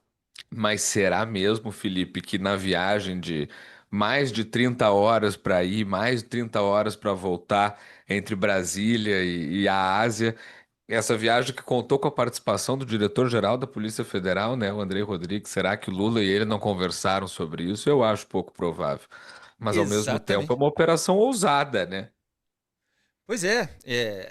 mas será mesmo, Felipe, que na viagem de mais de 30 horas para ir, mais de 30 horas para voltar entre Brasília e a Ásia, essa viagem que contou com a participação do diretor-geral da Polícia Federal, né, o Andrei Rodrigues, será que o Lula e ele não conversaram sobre isso? Eu acho pouco provável. Mas, ao mesmo tempo, é Exatamente. uma operação ousada, né? Pois é,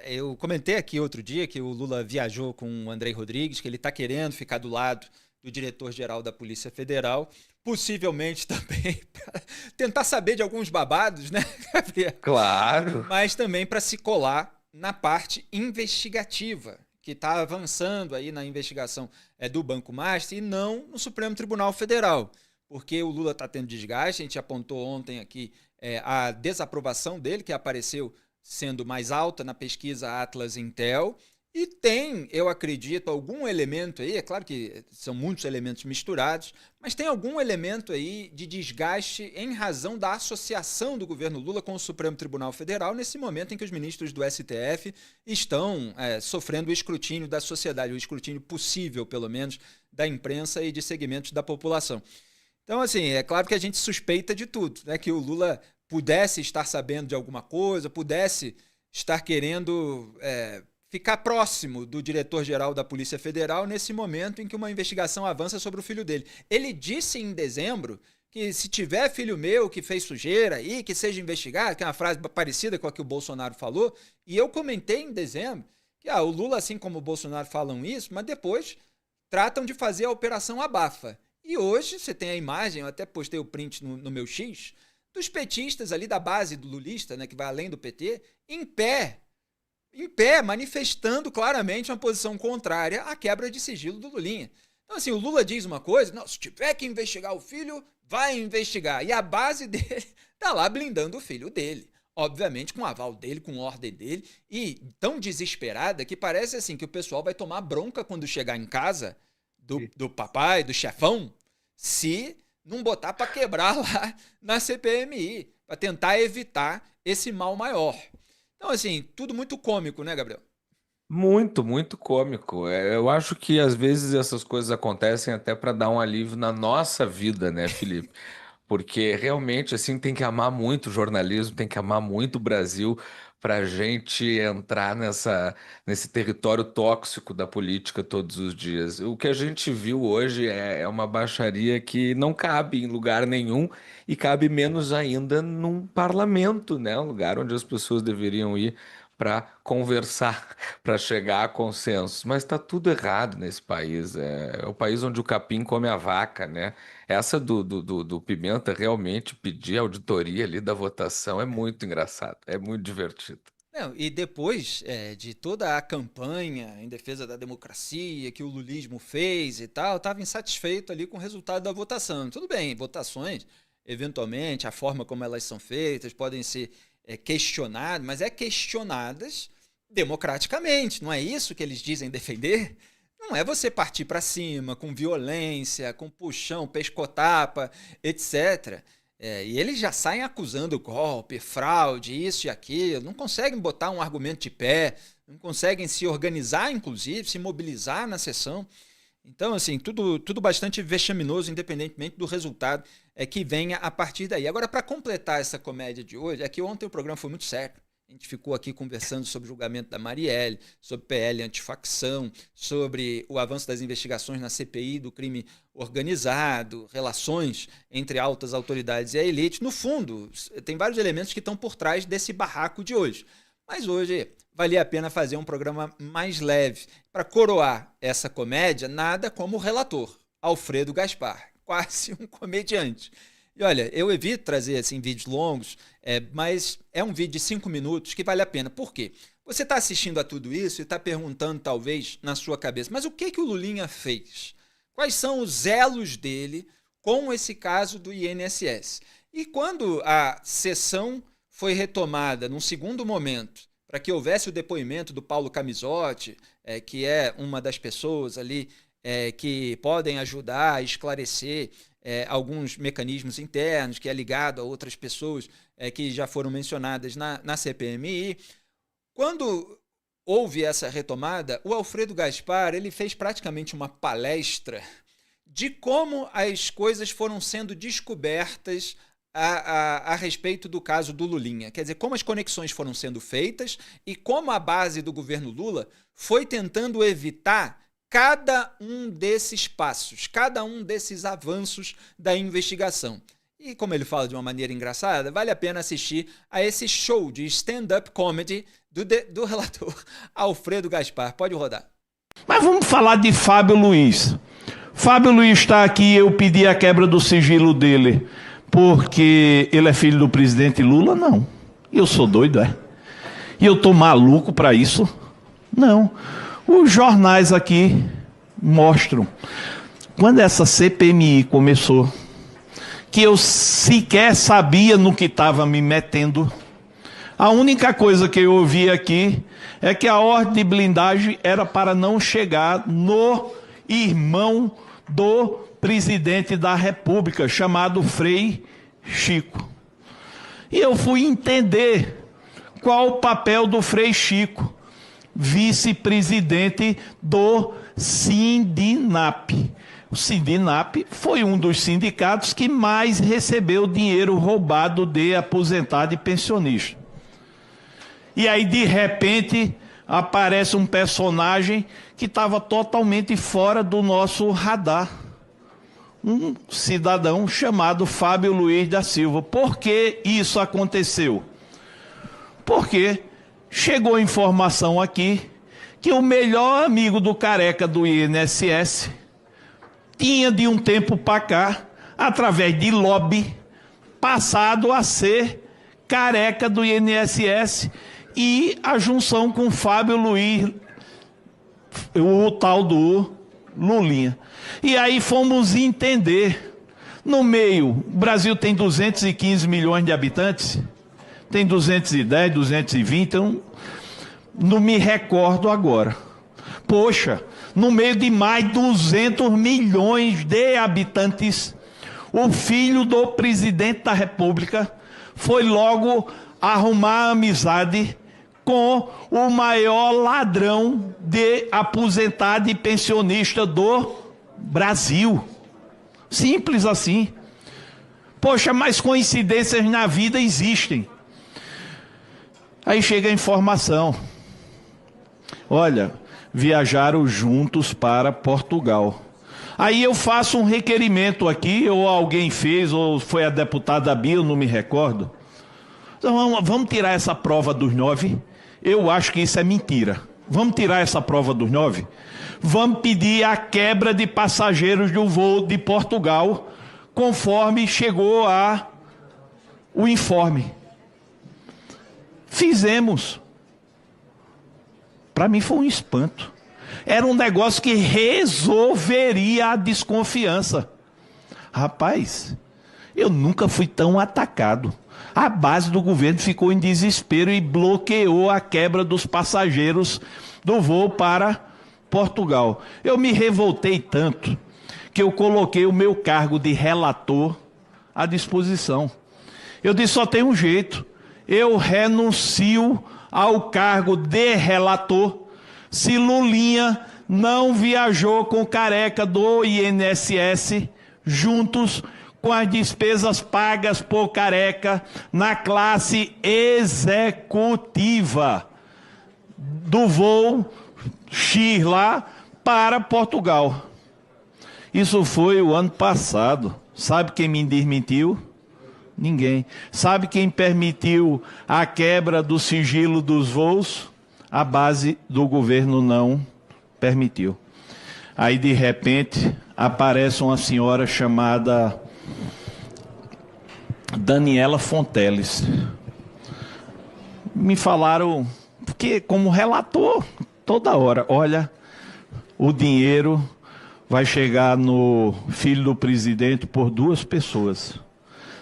eu comentei aqui outro dia que o Lula viajou com o Andrei Rodrigues, que ele está querendo ficar do lado do diretor-geral da Polícia Federal, possivelmente também para tentar saber de alguns babados, né, Gabriel? Claro. Mas também para se colar na parte investigativa, que está avançando aí na investigação do Banco Master e não no Supremo Tribunal Federal, porque o Lula está tendo desgaste. A gente apontou ontem aqui a desaprovação dele, que apareceu sendo mais alta na pesquisa Atlas Intel, E tem, eu acredito, algum elemento aí, é claro que são muitos elementos misturados, mas tem algum elemento aí de desgaste em razão da associação do governo Lula com o Supremo Tribunal Federal nesse momento em que os ministros do STF estão sofrendo o escrutínio da sociedade, o escrutínio possível, pelo menos, da imprensa e de segmentos da população. Então, assim, é claro que a gente suspeita de tudo, né? Que o Lula pudesse estar sabendo de alguma coisa, pudesse estar querendo ficar próximo do diretor-geral da Polícia Federal nesse momento em que uma investigação avança sobre o filho dele. Ele disse em dezembro que se tiver filho meu que fez sujeira aí, que seja investigado, que é uma frase parecida com a que o Bolsonaro falou, e eu comentei em dezembro que o Lula, assim como o Bolsonaro, falam isso, mas depois tratam de fazer a operação abafa. E hoje, você tem a imagem, eu até postei o print no meu X, dos petistas ali da base do lulista, né, que vai além do PT, em pé, manifestando claramente uma posição contrária à quebra de sigilo do Lulinha. Então, assim, o Lula diz uma coisa, não, se tiver que investigar o filho, vai investigar. E a base dele tá lá blindando o filho dele. Obviamente com o aval dele, com ordem dele, e tão desesperada que parece assim que o pessoal vai tomar bronca quando chegar em casa do papai, do chefão, se não botar para quebrar lá na CPMI, para tentar evitar esse mal maior. Então, assim, tudo muito cômico, né, Gabriel? Muito, muito cômico. Eu acho que às vezes essas coisas acontecem até para dar um alívio na nossa vida, né, Felipe? Porque realmente, assim, tem que amar muito o jornalismo, tem que amar muito o Brasil para a gente entrar nesse território tóxico da política todos os dias. O que a gente viu hoje é uma baixaria que não cabe em lugar nenhum e cabe menos ainda num parlamento, né? Um lugar onde as pessoas deveriam ir para conversar, para chegar a consensos. Mas está tudo errado nesse país. É o país onde o capim come a vaca, né? Essa do Pimenta realmente pedir auditoria ali da votação é muito engraçado, é muito divertido. Não, e depois de toda a campanha em defesa da democracia que o lulismo fez e tal, estava insatisfeito ali com o resultado da votação. Tudo bem, votações, eventualmente, a forma como elas são feitas podem ser questionadas, mas questionadas democraticamente, não é isso que eles dizem defender? Não é você partir para cima com violência, com puxão, pescotapa, etc. E eles já saem acusando golpe, fraude, isso e aquilo, não conseguem botar um argumento de pé, não conseguem se organizar, inclusive, se mobilizar na sessão. Então, assim, tudo bastante vexaminoso, independentemente do resultado que venha a partir daí. Agora, para completar essa comédia de hoje, é que ontem o programa foi muito sério. A gente ficou aqui conversando sobre o julgamento da Marielle, sobre PL antifacção, sobre o avanço das investigações na CPI do crime organizado, relações entre altas autoridades e a elite. No fundo, tem vários elementos que estão por trás desse barraco de hoje. Mas hoje valia a pena fazer um programa mais leve. Para coroar essa comédia, nada como o relator, Alfredo Gaspar, quase um comediante. E olha, eu evito trazer assim, vídeos longos, mas é um vídeo de 5 minutos que vale a pena. Por quê? Você está assistindo a tudo isso e está perguntando, talvez, na sua cabeça, mas o que o Lulinha fez? Quais são os elos dele com esse caso do INSS? E quando a sessão foi retomada num segundo momento, para que houvesse o depoimento do Paulo Camisotti, que é uma das pessoas ali que podem ajudar a esclarecer alguns mecanismos internos, que é ligado a outras pessoas que já foram mencionadas na CPMI. Quando houve essa retomada, o Alfredo Gaspar ele fez praticamente uma palestra de como as coisas foram sendo descobertas a respeito do caso do Lulinha. Quer dizer, como as conexões foram sendo feitas e como a base do governo Lula foi tentando evitar cada um desses passos, cada um desses avanços da investigação. E como ele fala de uma maneira engraçada, vale a pena assistir a esse show de stand-up comedy do relator Alfredo Gaspar. Pode rodar. Mas vamos falar de Fábio Luiz. Fábio Luiz está aqui, eu pedi a quebra do sigilo dele porque ele é filho do presidente Lula? Não. Eu sou doido, E eu tô maluco para isso? Não. Os jornais aqui mostram. Quando essa CPMI começou, que eu sequer sabia no que estava me metendo, A única coisa que eu ouvi aqui é que a ordem de blindagem era para não chegar no irmão do presidente da República, chamado Frei Chico. E eu fui entender qual o papel do Frei Chico, vice-presidente do Sindinap. O Sindinap foi um dos sindicatos que mais recebeu dinheiro roubado de aposentado e pensionista. E aí, de repente, aparece um personagem que estava totalmente fora do nosso radar. Um cidadão chamado Fábio Luiz da Silva. Por que isso aconteceu? Porque chegou informação aqui que o melhor amigo do careca do INSS tinha de um tempo para cá, através de lobby, passado a ser careca do INSS e a junção com Fábio Luiz, o tal do Lulinha. E aí fomos entender, no meio, o Brasil tem 215 milhões de habitantes, tem 210, 220, então não me recordo agora. Poxa, no meio de mais 200 milhões de habitantes, o filho do presidente da República foi logo arrumar amizade com o maior ladrão de aposentado e pensionista do Brasil. Simples assim. Poxa, mas coincidências na vida existem. Aí chega a informação. Olha, viajaram juntos para Portugal. Aí eu faço um requerimento aqui, ou alguém fez, ou foi a deputada Bia, eu não me recordo. Então, vamos tirar essa prova dos 9. Eu acho que isso é mentira. Vamos tirar essa prova dos 9? Vamos pedir a quebra de passageiros do voo de Portugal, conforme chegou o informe. Fizemos. Para mim foi um espanto. Era um negócio que resolveria a desconfiança. Rapaz, eu nunca fui tão atacado. A base do governo ficou em desespero e bloqueou a quebra dos passageiros do voo para Portugal. Eu me revoltei tanto que eu coloquei o meu cargo de relator à disposição. Eu disse, só tem um jeito. Eu renuncio ao cargo de relator se Lulinha não viajou com o careca do INSS juntos com as despesas pagas por careca na classe executiva do voo X lá para Portugal. Isso foi o ano passado. Sabe quem me desmentiu? Ninguém. Sabe quem permitiu a quebra do sigilo dos voos? A base do governo não permitiu. Aí, de repente, aparece uma senhora chamada Daniela Fonteles. Me falaram, porque como relator, toda hora, olha, o dinheiro vai chegar no filho do presidente por 2 pessoas.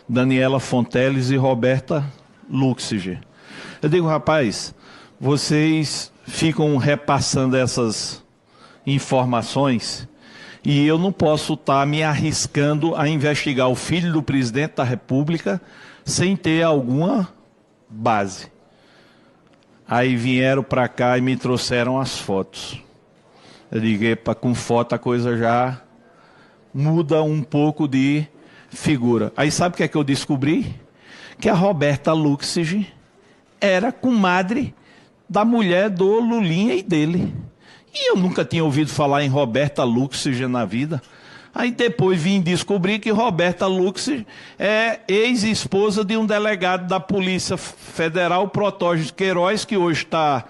Daniela Fonteles e Roberta Luxiger. Eu digo, rapaz, vocês ficam repassando essas informações e eu não posso estar me arriscando a investigar o filho do presidente da República sem ter alguma base. Aí vieram para cá e me trouxeram as fotos. Eu digo, epa, com foto a coisa já muda um pouco de figura. Aí sabe o que é que eu descobri? Que a Roberta Luxiger era comadre da mulher do Lulinha e dele. E eu nunca tinha ouvido falar em Roberta Luxiger na vida. Aí depois vim descobrir que Roberta Luxiger é ex-esposa de um delegado da Polícia Federal, Protógenes Queiroz, que hoje está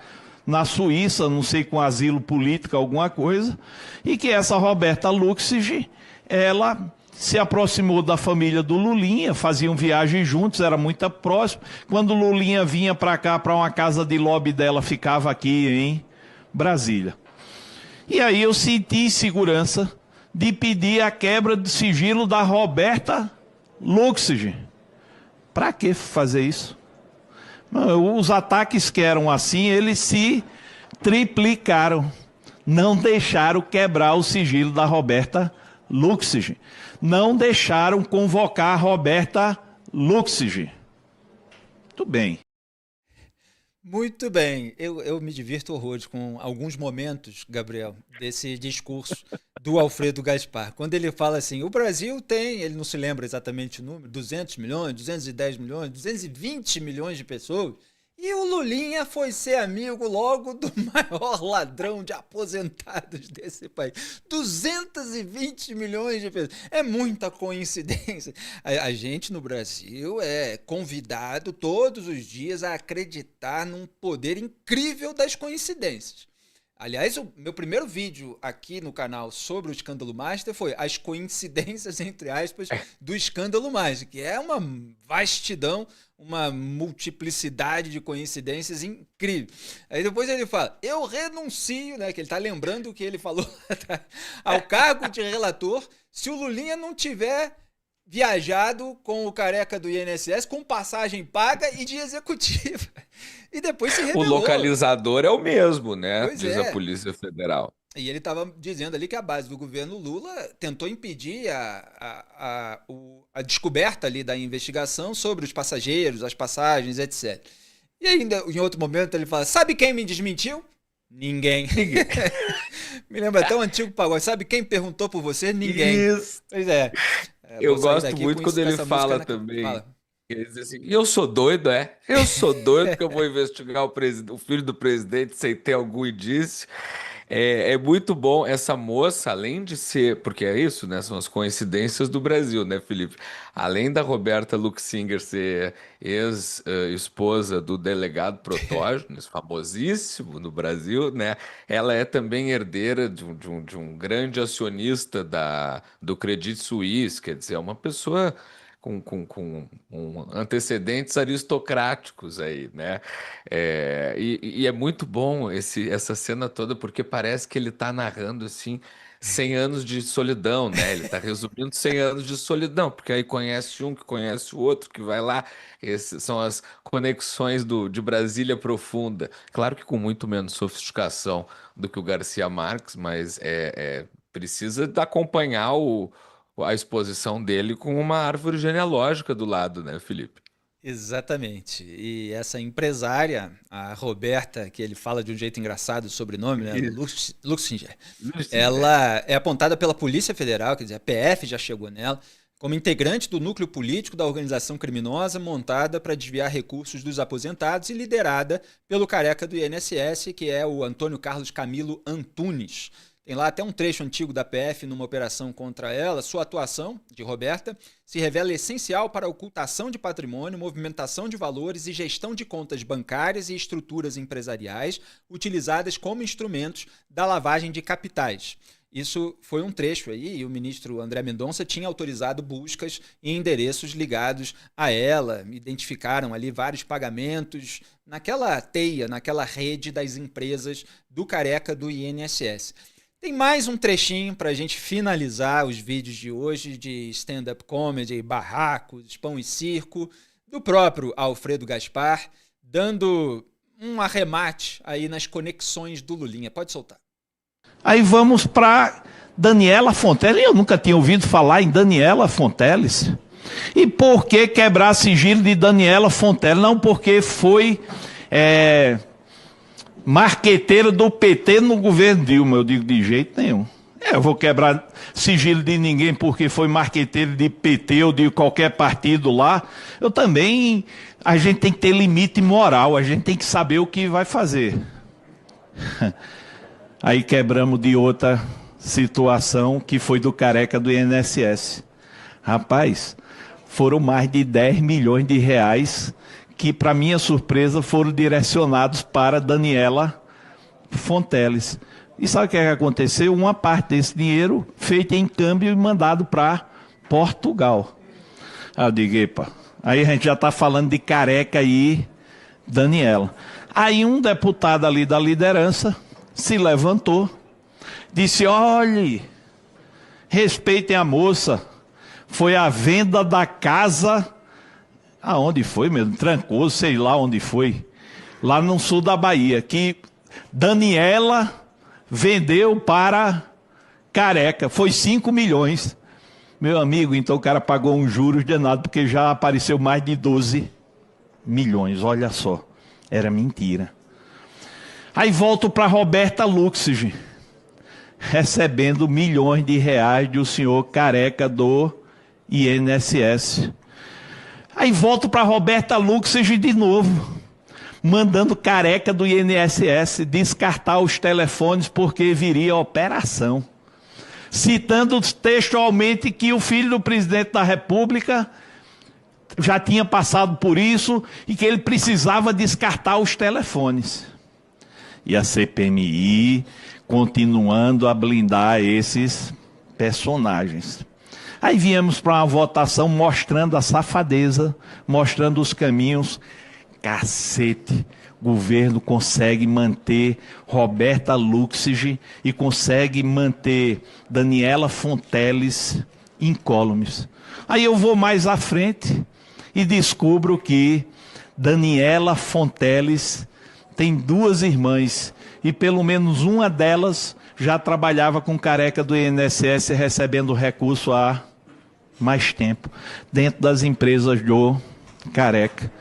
na Suíça, não sei, com asilo político, alguma coisa. E que essa Roberta Luxiger, ela se aproximou da família do Lulinha, faziam viagens juntos, era muito próximo. Quando o Lulinha vinha para cá, para uma casa de lobby dela, ficava aqui em Brasília. E aí eu senti segurança de pedir a quebra de sigilo da Roberta Luxiger. Para que fazer isso? Os ataques que eram assim, eles se triplicaram. Não deixaram quebrar o sigilo da Roberta Luxig. Não deixaram convocar a Roberta Luxig. Muito bem. Muito bem. Eu me divirto horrores com alguns momentos, Gabriel, desse discurso do Alfredo Gaspar. Quando ele fala assim, o Brasil tem, ele não se lembra exatamente o número, 200 milhões, 210 milhões, 220 milhões de pessoas. E o Lulinha foi ser amigo logo do maior ladrão de aposentados desse país. 220 milhões de pessoas. É muita coincidência. A gente no Brasil é convidado todos os dias a acreditar num poder incrível das coincidências. Aliás, o meu primeiro vídeo aqui no canal sobre o Escândalo Master foi as coincidências, entre aspas, do Escândalo Master, que é uma vastidão, uma multiplicidade de coincidências incrível. Aí depois ele fala, eu renuncio, né, que ele está lembrando o que ele falou ao cargo de relator se o Lulinha não tiver viajado com o careca do INSS com passagem paga e de executiva. E depois se revelou. O localizador é o mesmo, né? Pois diz é. a Polícia Federal. E ele estava dizendo ali que a base do governo Lula tentou impedir a descoberta ali da investigação sobre os passageiros, as passagens, etc. E ainda, em outro momento, ele fala, sabe quem me desmentiu? Ninguém. Me lembra até um antigo pagode. Sabe quem perguntou por você? Ninguém. Isso. Pois é. Eu gosto muito quando ele fala também. Ele diz assim, eu sou doido, é? Eu sou doido que eu vou investigar o filho do presidente sem ter algum indício. É muito bom essa moça, além de ser, porque é isso, né? São as coincidências do Brasil, né, Felipe? Além da Roberta Luxinger ser ex-esposa do delegado Protógenes, famosíssimo no Brasil, né? Ela é também herdeira de um grande acionista do Credit Suisse, quer dizer, é uma pessoa com antecedentes aristocráticos aí, né? E é muito bom essa cena toda, porque parece que ele está narrando, assim, 100 anos de solidão, né? Ele está resumindo 100 anos de solidão, porque aí conhece um, que conhece o outro, que vai lá. Essas são as conexões de Brasília profunda. Claro que com muito menos sofisticação do que o Garcia Marques, mas precisa acompanhar a exposição dele com uma árvore genealógica do lado, né, Felipe? Exatamente. E essa empresária, a Roberta, que ele fala de um jeito engraçado o sobrenome, né? Luxinger, ela é apontada pela Polícia Federal, quer dizer, a PF já chegou nela, como integrante do núcleo político da organização criminosa montada para desviar recursos dos aposentados e liderada pelo careca do INSS, que é o Antônio Carlos Camilo Antunes. Tem lá até um trecho antigo da PF numa operação contra ela. Sua atuação, de Roberta, se revela essencial para a ocultação de patrimônio, movimentação de valores e gestão de contas bancárias e estruturas empresariais utilizadas como instrumentos da lavagem de capitais. Isso foi um trecho aí, e o ministro André Mendonça tinha autorizado buscas em endereços ligados a ela. Identificaram ali vários pagamentos naquela teia, naquela rede das empresas do careca do INSS. Tem mais um trechinho para a gente finalizar os vídeos de hoje de stand-up comedy, barracos, pão e circo, do próprio Alfredo Gaspar, dando um arremate aí nas conexões do Lulinha. Pode soltar. Aí vamos para Daniela Fonteles. Eu nunca tinha ouvido falar em Daniela Fonteles. E por que quebrar sigilo de Daniela Fonteles? Não porque foi marqueteira do PT no governo Dilma. Eu digo de jeito nenhum. Eu vou quebrar sigilo de ninguém porque foi marqueteiro de PT ou de qualquer partido lá. Eu também, a gente tem que ter limite moral, a gente tem que saber o que vai fazer. Aí quebramos de outra situação, que foi do careca do INSS. Rapaz, foram mais de 10 milhões de reais que, para minha surpresa, foram direcionados para Daniela Fonteles. E sabe o que aconteceu? Uma parte desse dinheiro feita em câmbio e mandado para Portugal. Aí eu digo, epa, aí a gente já está falando de careca e Daniela. Aí um deputado ali da liderança se levantou, disse, olhe, respeitem a moça, foi a venda da casa Aonde foi mesmo? Trancoso, sei lá onde foi. Lá no sul da Bahia, que Daniela vendeu para Careca. Foi 5 milhões. Meu amigo, então o cara pagou um juros danado, porque já apareceu mais de 12 milhões. Olha só, era mentira. Aí volto para Roberta Luxig, recebendo milhões de reais do senhor Careca do INSS. Aí volto para Roberta Luxig de novo, mandando Careca do INSS descartar os telefones porque viria operação. Citando textualmente que o filho do presidente da República já tinha passado por isso e que ele precisava descartar os telefones. E a CPMI continuando a blindar esses personagens. Aí viemos para uma votação mostrando a safadeza, mostrando os caminhos. Cacete, o governo consegue manter Roberta Luxig e consegue manter Daniela Fonteles incólumes. Aí eu vou mais à frente e descubro que Daniela Fonteles tem 2 irmãs e pelo menos uma delas já trabalhava com Careca do INSS recebendo recurso há mais tempo, dentro das empresas do Careca.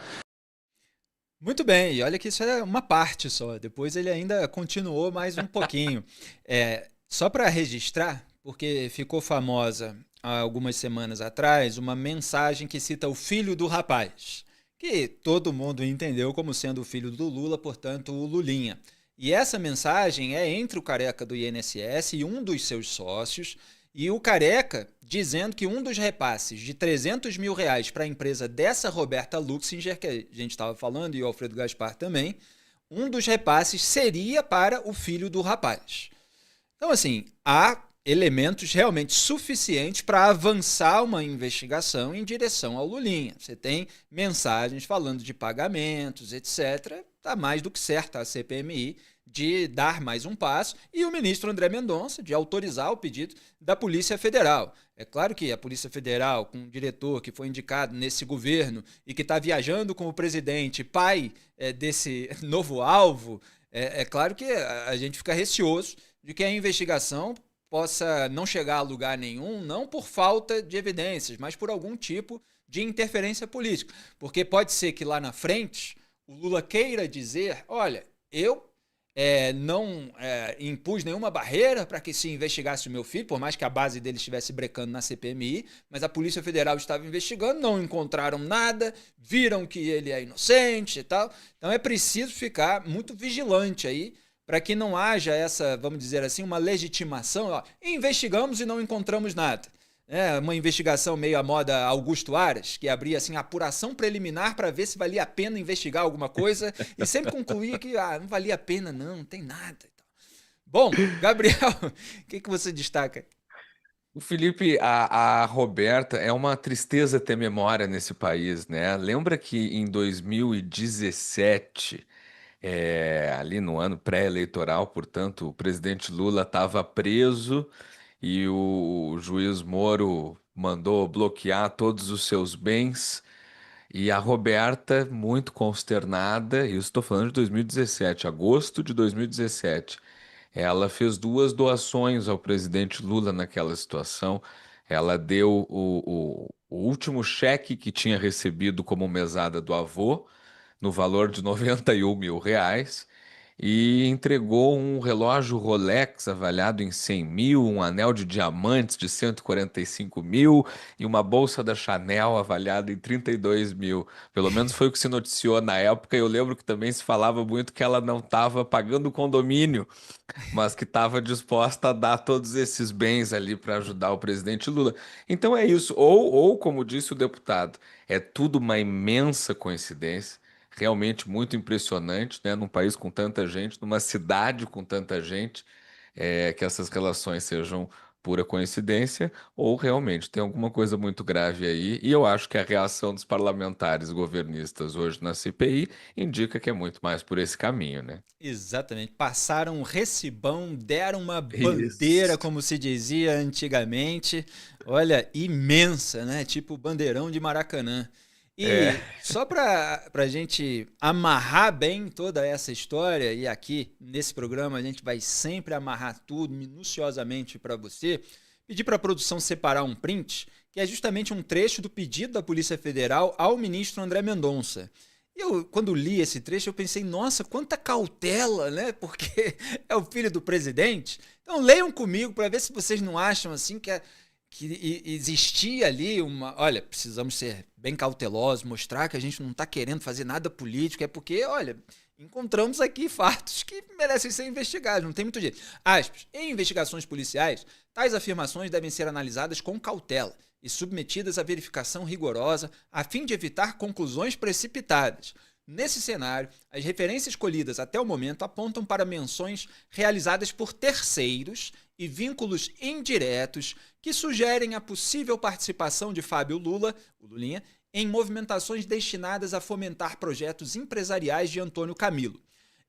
Muito bem, e olha que isso é uma parte só, depois ele ainda continuou mais um pouquinho. Só para registrar, porque ficou famosa há algumas semanas atrás, uma mensagem que cita o filho do rapaz, que todo mundo entendeu como sendo o filho do Lula, portanto o Lulinha. E essa mensagem é entre o Careca do INSS e um dos seus sócios, e o Careca dizendo que um dos repasses de R$300 mil para a empresa dessa Roberta Luxinger, que a gente estava falando, e o Alfredo Gaspar também, um dos repasses seria para o filho do rapaz. Então, assim, há elementos realmente suficientes para avançar uma investigação em direção ao Lulinha. Você tem mensagens falando de pagamentos, etc. Está mais do que certa a CPMI de dar mais um passo, e o ministro André Mendonça de autorizar o pedido da Polícia Federal. É claro que a Polícia Federal, com um diretor que foi indicado nesse governo e que está viajando com o presidente, pai desse novo alvo, é claro que a gente fica receoso de que a investigação possa não chegar a lugar nenhum, não por falta de evidências, mas por algum tipo de interferência política. Porque pode ser que lá na frente o Lula queira dizer, olha, eu não impus nenhuma barreira para que se investigasse o meu filho, por mais que a base dele estivesse brecando na CPMI, mas a Polícia Federal estava investigando, não encontraram nada, viram que ele é inocente e tal. Então é preciso ficar muito vigilante aí para que não haja essa, vamos dizer assim, uma legitimação. Ó, investigamos e não encontramos nada. Uma investigação meio à moda Augusto Aras, que abria assim, apuração preliminar para ver se valia a pena investigar alguma coisa e sempre concluía que não valia a pena, não tem nada. Bom, Gabriel, o que você destaca? O Felipe, a Roberta, é uma tristeza ter memória nesse país, né? Lembra que em 2017, ali no ano pré-eleitoral, portanto, o presidente Lula estava preso e o juiz Moro mandou bloquear todos os seus bens, e a Roberta, muito consternada, isso estou falando de 2017, agosto de 2017, ela fez 2 doações ao presidente Lula naquela situação. Ela deu o último cheque que tinha recebido como mesada do avô, no valor de R$91 mil, e entregou um relógio Rolex avaliado em 100 mil, um anel de diamantes de 145 mil e uma bolsa da Chanel avaliada em 32 mil. Pelo menos foi o que se noticiou na época. Eu lembro que também se falava muito que ela não estava pagando o condomínio, mas que estava disposta a dar todos esses bens ali para ajudar o presidente Lula. Então é isso. Ou, como disse o deputado, é tudo uma imensa coincidência. Realmente muito impressionante, né? Num país com tanta gente, numa cidade com tanta gente, que essas relações sejam pura coincidência, ou realmente tem alguma coisa muito grave aí. E eu acho que a reação dos parlamentares governistas hoje na CPI indica que é muito mais por esse caminho, né? Exatamente. Passaram um recibão, deram uma bandeira, Isso. como se dizia antigamente. Olha, imensa, né? Tipo o bandeirão de Maracanã. E só para a gente amarrar bem toda essa história, e aqui nesse programa a gente vai sempre amarrar tudo minuciosamente para você, pedir para a produção separar um print, que é justamente um trecho do pedido da Polícia Federal ao ministro André Mendonça. Eu, quando li esse trecho, eu pensei, nossa, quanta cautela, né? Porque é o filho do presidente. Então leiam comigo para ver se vocês não acham assim que existia ali uma... Olha, precisamos ser bem cautelosos, mostrar que a gente não está querendo fazer nada político, é porque, olha, encontramos aqui fatos que merecem ser investigados, não tem muito jeito. Aspas, em investigações policiais, tais afirmações devem ser analisadas com cautela e submetidas à verificação rigorosa a fim de evitar conclusões precipitadas. Nesse cenário, as referências colhidas até o momento apontam para menções realizadas por terceiros e vínculos indiretos que sugerem a possível participação de Fábio Lula, o Lulinha, em movimentações destinadas a fomentar projetos empresariais de Antônio Camilo.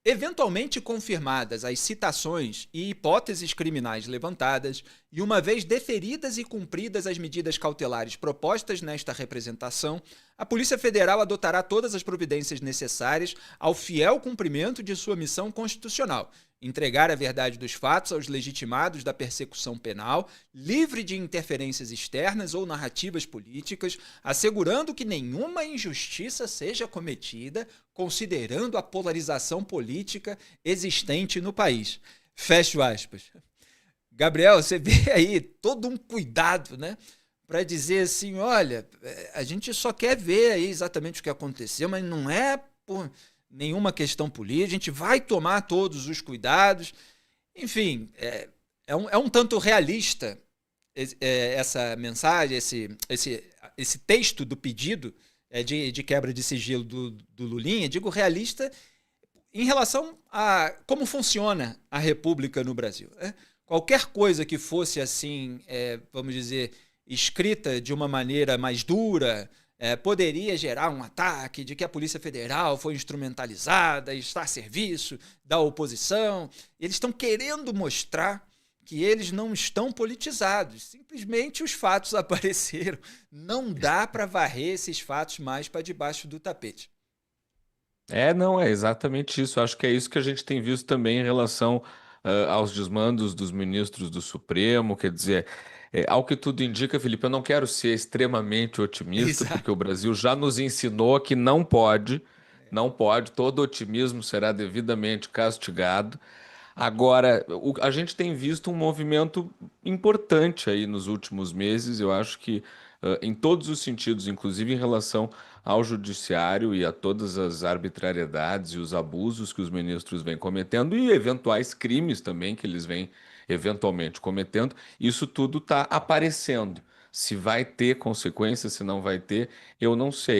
Eventualmente confirmadas as citações e hipóteses criminais levantadas, e uma vez deferidas e cumpridas as medidas cautelares propostas nesta representação, a Polícia Federal adotará todas as providências necessárias ao fiel cumprimento de sua missão constitucional, entregar a verdade dos fatos aos legitimados da persecução penal, livre de interferências externas ou narrativas políticas, assegurando que nenhuma injustiça seja cometida, considerando a polarização política existente no país. Fecho aspas. Gabriel, você vê aí todo um cuidado, né? Para dizer assim, olha, a gente só quer ver aí exatamente o que aconteceu, mas não é por nenhuma questão política, a gente vai tomar todos os cuidados. Enfim, é um tanto realista essa mensagem, esse texto do pedido de quebra de sigilo do Lulinha, digo realista em relação a como funciona a República no Brasil. Qualquer coisa que fosse assim, vamos dizer, escrita de uma maneira mais dura, poderia gerar um ataque de que a Polícia Federal foi instrumentalizada e está a serviço da oposição. Eles estão querendo mostrar que eles não estão politizados. Simplesmente os fatos apareceram. Não dá para varrer esses fatos mais para debaixo do tapete. Não, é exatamente isso. Acho que é isso que a gente tem visto também em relação aos desmandos dos ministros do Supremo. Quer dizer, ao que tudo indica, Felipe, eu não quero ser extremamente otimista, Exato. porque o Brasil já nos ensinou que não pode, todo otimismo será devidamente castigado. Agora, a gente tem visto um movimento importante aí nos últimos meses, eu acho que em todos os sentidos, inclusive em relação ao judiciário e a todas as arbitrariedades e os abusos que os ministros vêm cometendo e eventuais crimes também que eles vêm eventualmente cometendo, isso tudo está aparecendo. Se vai ter consequências, se não vai ter, eu não sei.